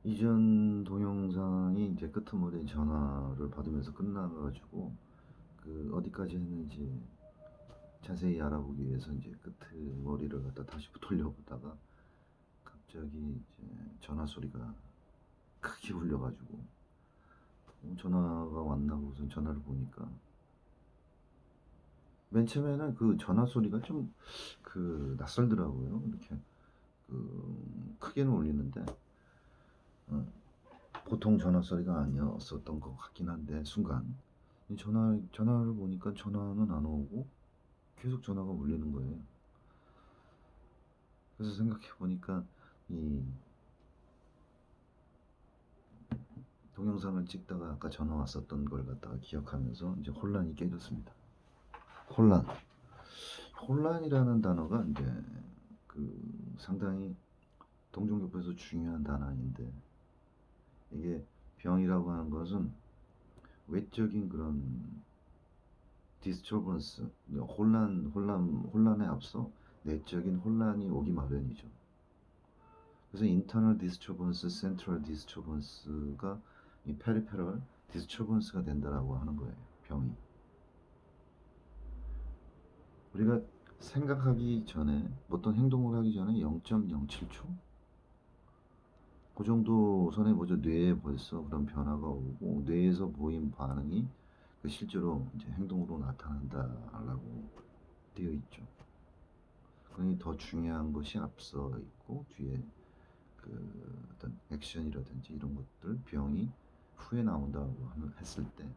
이전 동영상이 이제 끄트머리 전화를 받으면서 끝나가지고 그 어디까지 했는지 자세히 알아보기 위해서 이제 끄트머리를 갖다 다시 돌려보다가 갑자기 이제 전화 소리가 크게 울려가지고 전화가 왔나 무슨 전화를 보니까 맨 처음에는 그 전화 소리가 좀 그 낯설더라고요. 이렇게 그 크게는 울리는데 어, 보통 전화 소리가 아니었었던 것 같긴 한데 순간 전화를 보니까 전화는 안 오고 계속 전화가 울리는 거예요. 그래서 생각해 보니까 이 동영상을 찍다가 아까 전화 왔었던 걸 갖다가 기억하면서 이제 혼란이 깨졌습니다. 혼란. 혼란이라는 단어가 이제 그 상당히 동종교법에서 중요한 단어인데 이게 병이라고 하는 것은 외적인 그런 디스터번스, 혼란에 앞서 내적인 혼란이 오기 마련이죠. 그래서 인터널 디스터번스, 센트럴 디스터번스가 이 페리페럴 디스터번스가 된다라고 하는 거예요. 병이. 우리가 생각하기 전에 어떤 행동을 하기 전에 0.07초 그 정도 선에 먼저 뇌에 벌써 그런 변화가 오고 뇌에서 보인 반응이 그 실제로 이제 행동으로 나타난다라고 되어 있죠. 그러니 더 중요한 것이 앞서 있고 뒤에 그 어떤 액션이라든지 이런 것들 병이 후에 나온다고 했을 때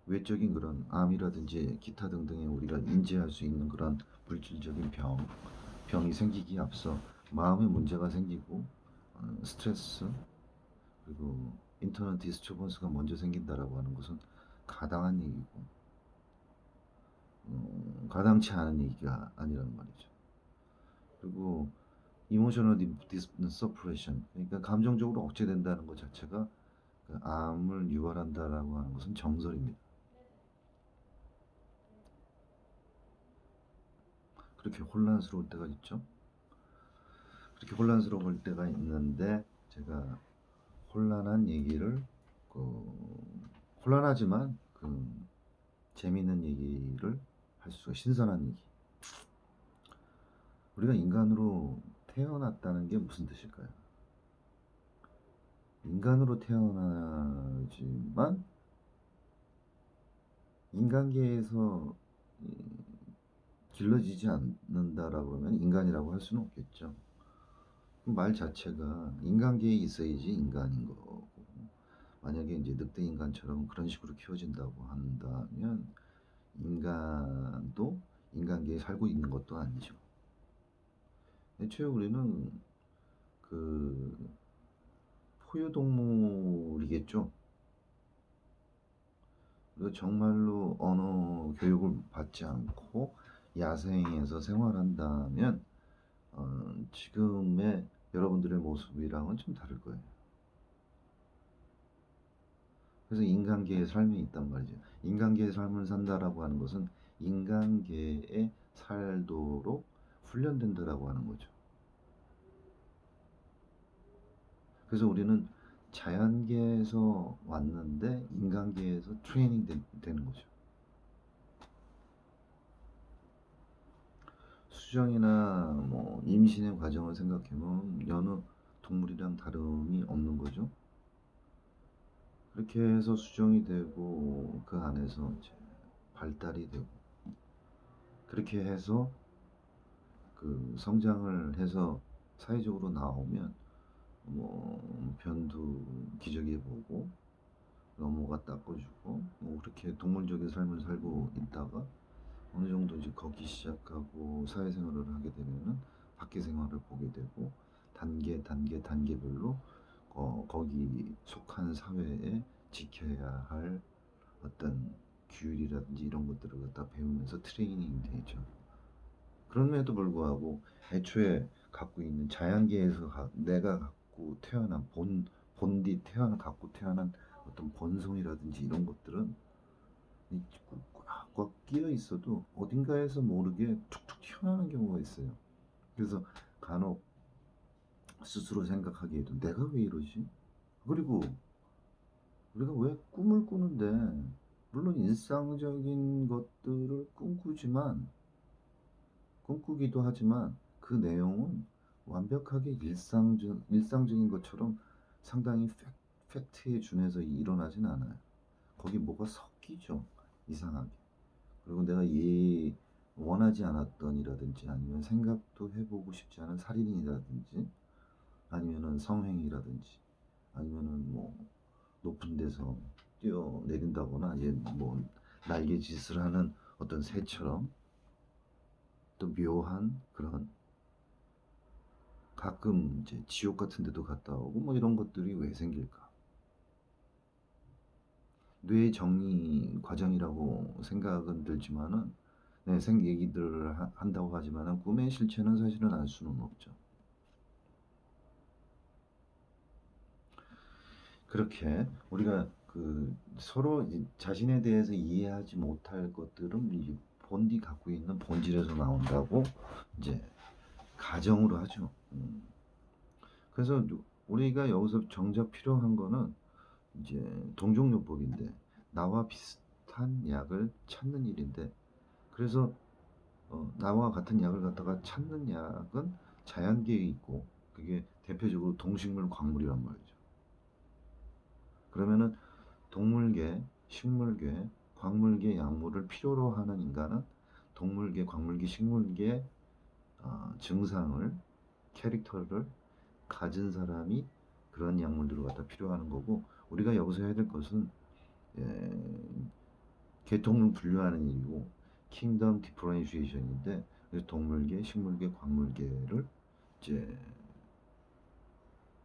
외적인 그런 암이라든지 기타 등등의 우리가 인지할 수 있는 그런 물질적인 병이 생기기에 앞서 마음의 문제가 생기고 스트레스 그리고 인터널 디스터번스가 먼저 생긴다라고 하는 것은 가당한 얘기고 가당치 않은 얘기가 아니란 말이죠. 그리고 이모셔널 서프레션 그러니까 감정적으로 억제된다는 것 자체가 그 암을 유발한다라고 하는 것은 정설입니다. 그렇게 혼란스러울 때가 있죠. 그렇게 혼란스러울 때가 있는데 제가 혼란한 얘기를 혼란하지만 재미있는 얘기를 할 수가 신선한 얘기. 우리가 인간으로 태어났다는 게 무슨 뜻일까요? 인간으로 태어나지만 인간계에서 길러지지 않는다라고 그러면 인간이라고 할 수는 없겠죠. 말 자체가 인간계에 있어야지 인간인 거고 만약에 이제 늑대 인간처럼 그런 식으로 키워진다고 한다면 인간도 인간계에 살고 있는 것도 아니죠. 애초에 우리는 그 포유동물이겠죠. 그리고 정말로 언어 교육을 받지 않고 야생에서 생활한다면 지금의 여러분들의 모습이랑은 좀 다를 거예요. 그래서 인간계의 삶이 있단 말이죠. 인간계의 삶을 산다라고 하는 것은 인간계에 살도록 훈련된다라고 하는 거죠. 그래서 우리는 자연계에서 왔는데 인간계에서 트레이닝 되는 거죠. 수정이나 뭐 임신의 과정을 생각해보면 여느 동물이랑 다름이 없는 거죠. 그렇게 해서 수정이 되고 그 안에서 이제 발달이 되고 그렇게 해서 그 성장을 해서 사회적으로 나오면 뭐 변두 기저귀 보고 넘어가 닦아주고 뭐 그렇게 동물적인 삶을 살고 있다가 어느 정도 이제 걷기 시작하고 사회생활을 하게 되면은 밖에 생활을 보게 되고 단계별로 거기 속한 사회에 지켜야 할 어떤 규율이라든지 이런 것들을 갖다 배우면서 트레이닝이 되죠. 그럼에도 불구하고 애초에 갖고 있는 자연계에서 내가 갖고 태어난 본디 태어난 갖고 태어난 어떤 본성이라든지 이런 것들은 꽉 끼어 있어도 어딘가에서 모르게 툭툭 튀어나오는 경우가 있어요. 그래서 간혹 스스로 생각하기에도 내가 왜 이러지? 그리고 우리가 왜 꿈을 꾸는데, 물론 일상적인 것들을 꿈꾸기도 하지만 그 내용은 완벽하게 일상적인 것처럼 상당히 팩트에 준해서 일어나진 않아요. 거기 뭐가 섞이죠. 이상하게. 그리고 내가 원하지 않았던 이라든지, 아니면 생각도 해보고 싶지 않은 살인이라든지, 아니면은 성행위라든지, 아니면은 뭐 높은 데서 뛰어내린다거나, 뭐 날개짓을 하는 어떤 새처럼, 또 묘한 그런, 가끔 이제 지옥 같은 데도 갔다 오고, 뭐 이런 것들이 왜 생길까? 뇌 정리 과정이라고 생각은 들지만은, 네, 얘기들을 한다고 하지만은 꿈의 실체는 사실은 알 수는 없죠. 그렇게 우리가 그 서로 자신에 대해서 이해하지 못할 것들은 이 본디 갖고 있는 본질에서 나온다고 이제 가정으로 하죠. 그래서 우리가 여기서 정작 필요한 거는 이제 동종요법인데, 나와 비슷한 약을 찾는 일인데, 그래서 나와 같은 약을 갖다가 찾는 약은 자연계에 있고, 그게 대표적으로 동식물 광물이란 말이죠. 그러면은 동물계, 식물계, 광물계 약물을 필요로 하는 인간은 동물계, 광물계, 식물계 증상을, 캐릭터를 가진 사람이 그런 약물들을 갖다 필요하는 거고, 우리가 여기서 해야 될 것은 예, 계통을 분류하는 일이고, 킹덤 디퍼런시에이션인데, 동물계, 식물계, 광물계를 이제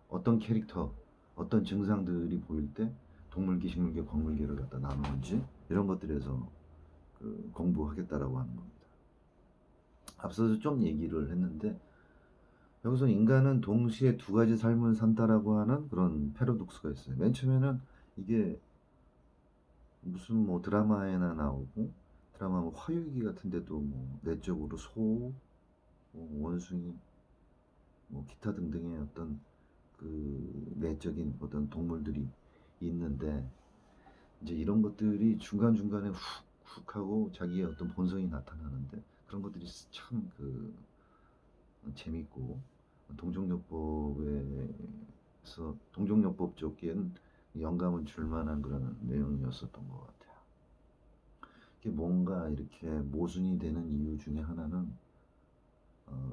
어떤 캐릭터, 어떤 증상들이 보일 때 동물계, 식물계, 광물계를 갖다 나누는지, 이런 것들에서 공부하겠다라고 하는 겁니다. 앞서서 좀 얘기를 했는데, 여기서 인간은 동시에 두 가지 삶을 산다라고 하는 그런 패러독스가 있어요. 맨 처음에는 이게 무슨 뭐 드라마에나 나오고, 드라마 뭐 화유기 같은 데도 뭐 내적으로 소, 뭐 원숭이, 뭐 기타 등등의 어떤 그 내적인 어떤 동물들이 있는데, 이제 이런 것들이 중간중간에 훅 하고 자기의 어떤 본성이 나타나는데, 그런 것들이 참 재밌고, 동종요법 쪽엔 영감을 줄 만한 그런 내용이었었던 것 같아요. 이게 뭔가 이렇게 모순이 되는 이유 중에 하나는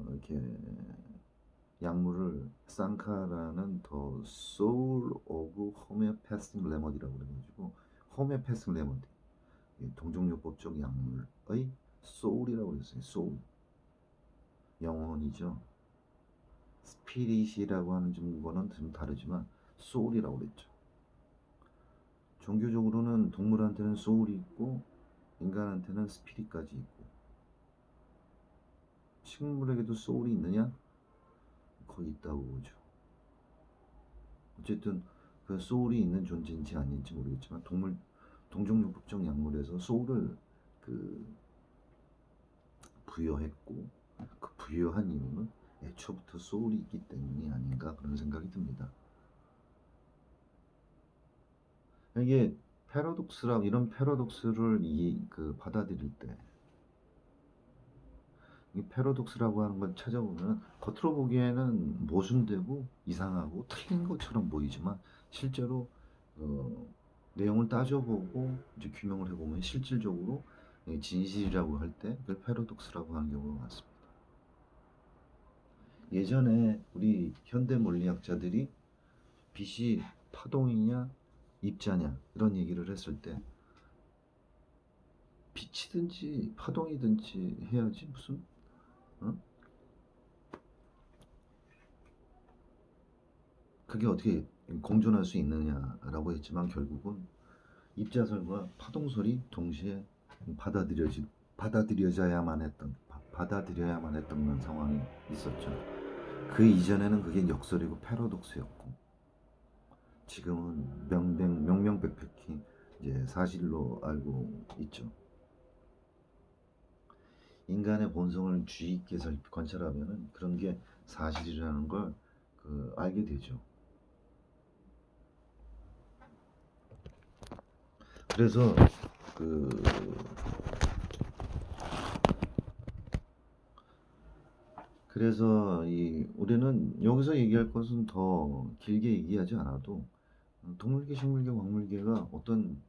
이렇게 약물을 상카라는 더 소울 오브 호메오패스 레머디라고 그래가지고, 호메오패스 레머디, 동종요법적 약물의 소울이라고 그랬어요. 소울, 영혼이죠. 스피릿이라고 하는 거는 좀 다르지만 소울이라고 그랬죠. 종교적으로는 동물한테는 소울이 있고, 인간한테는 스피릿까지 있고, 식물에게도 소울이 있느냐? 거의 있다고 보죠. 어쨌든 그 소울이 있는 존재인지 아닌지 모르겠지만, 동종요법적 약물에서 소울을 부여했고, 그 부여한 이유는 애초부터 소울이 있기 때문이 아닌가, 그런 생각이 듭니다. 이게 이런 패러독스를 받아들일 때, 이 패러독스라고 하는 걸 찾아보면 겉으로 보기에는 모순되고 이상하고 틀린 것처럼 보이지만, 실제로 내용을 따져보고 이제 규명을 해보면 실질적으로 진실이라고 할 때 그걸 패러독스라고 하는 경우가 많습니다. 예전에 우리 현대 물리학자들이 빛이 파동이냐 입자냐 이런 얘기를 했을 때, 빛이든지 파동이든지 해야지 무슨 그게 어떻게 공존할 수 있느냐라고 했지만, 결국은 입자설과 파동설이 동시에 받아들여야만 했던 그런 상황이 있었죠. 그 이전에는 그게 역설이고 패러독스였고, 지금은 명명백백히 이제 사실로 알고 있죠. 인간의 본성을 주의 있게 관찰하면은 그런 게 사실이라는 걸 알게 되죠. 그래서 그 그래서 이 우리는 여기서 얘기할 것은 더 길게 얘기하지 않아도 동물계, 식물계, 광물계가 어떤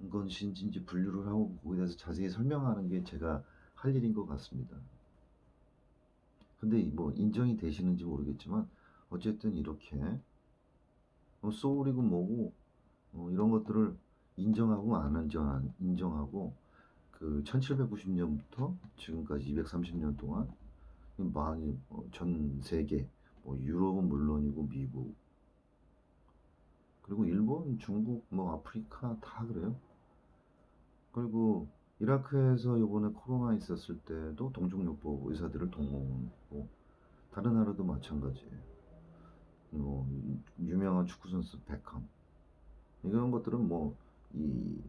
것인지 이제 분류를 하고 거기에 대해서 자세히 설명하는 게 제가 할 일인 것 같습니다. 근데 뭐 인정이 되시는지 모르겠지만 어쨌든 이렇게 소울이고 뭐고 이런 것들을 인정하고 안 인정하고 그 1790년부터 지금까지 230년 동안 많이 전 세계 뭐 유럽은 물론이고 미국 그리고 일본, 중국, 뭐 아프리카 다 그래요. 그리고 이라크에서 이번에 코로나 있었을 때도 동종요법 의사들을 동원했고 다른 나라도 마찬가지예요. 뭐 유명한 축구 선수 베컴 이런 것들은 뭐 이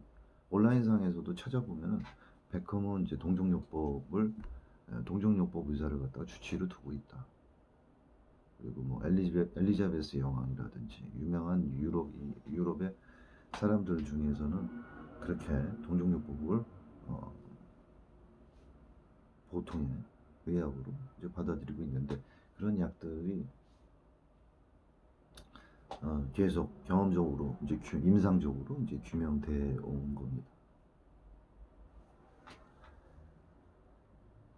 온라인상에서도 찾아보면 베컴은 이제 동종요법 의사를 갖다가 주치의로 두고 있다. 그리고 뭐 엘리자베스 여왕이라든지 유명한 유럽의 사람들 중에서는 그렇게 동종요법을 어, 보통의 의학으로 이제 받아들이고 있는데 그런 약들이 계속 경험적으로 이제 임상적으로 이제 규명돼 온 겁니다.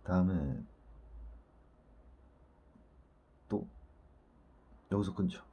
다음에 또 여기서 끊죠.